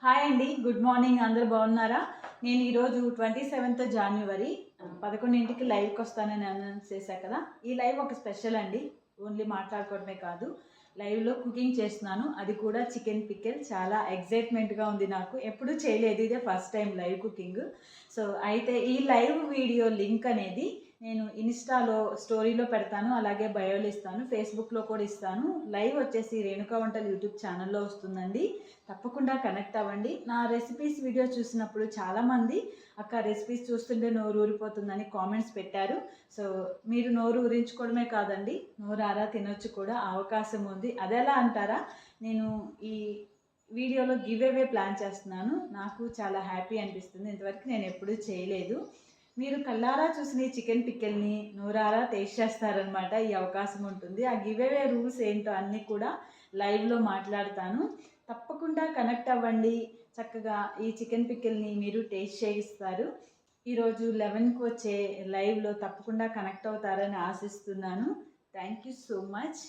Hi అండి, good morning. అందరూ బాగున్నారా? నేను ఈరోజు 27th January 11ంటికి లైవ్కి వస్తానని అనౌన్స్ చేశా కదా. ఈ లైవ్ ఒక స్పెషల్ అండి. ఓన్లీ మాట్లాడుకోవడమే కాదు, లైవ్లో కుకింగ్ చేస్తున్నాను. అది కూడా చికెన్ పికెల్. చాలా ఎగ్జైట్మెంట్గా ఉంది నాకు. ఎప్పుడూ చేయలేదు, ఇదే first time live cooking. So అయితే ఈ లైవ్ వీడియో లింక్ అనేది నేను ఇన్స్టాలో స్టోరీలో పెడతాను, అలాగే బయోలో ఇస్తాను, ఫేస్బుక్లో కూడా ఇస్తాను. లైవ్ వచ్చేసి రేణుకా వంటలు యూట్యూబ్ ఛానల్లో వస్తుందండి. తప్పకుండా కనెక్ట్ అవ్వండి. నా రెసిపీస్ వీడియో చూసినప్పుడు చాలామంది అక్క రెసిపీస్ చూస్తుంటే నోరు ఊరిపోతుందని కామెంట్స్ పెట్టారు. సో మీరు నోరు ఊరించుకోవడమే కాదండి, నోరారా తినొచ్చు కూడా, అవకాశం ఉంది. అదెలా అంటారా, నేను ఈ వీడియోలో గివ్ అవే ప్లాన్ చేస్తున్నాను. నాకు చాలా హ్యాపీ అనిపిస్తుంది. ఇంతవరకు నేను ఎప్పుడూ చేయలేదు. మీరు కళ్ళారా చూసిన ఈ చికెన్ పిక్కెల్ని నోరారా టేస్ట్ చేస్తారనమాట. ఈ అవకాశం ఉంటుంది. ఆ గివ్ అవే రూల్స్ ఏంటో అన్నీ కూడా లైవ్లో మాట్లాడతాను. తప్పకుండా కనెక్ట్ అవ్వండి. చక్కగా ఈ చికెన్ పిక్కెల్ని మీరు టేస్ట్ చేయిస్తారు. ఈరోజు 11కి వచ్చే లైవ్లో తప్పకుండా కనెక్ట్ అవుతారని ఆశిస్తున్నాను. Thank you so much.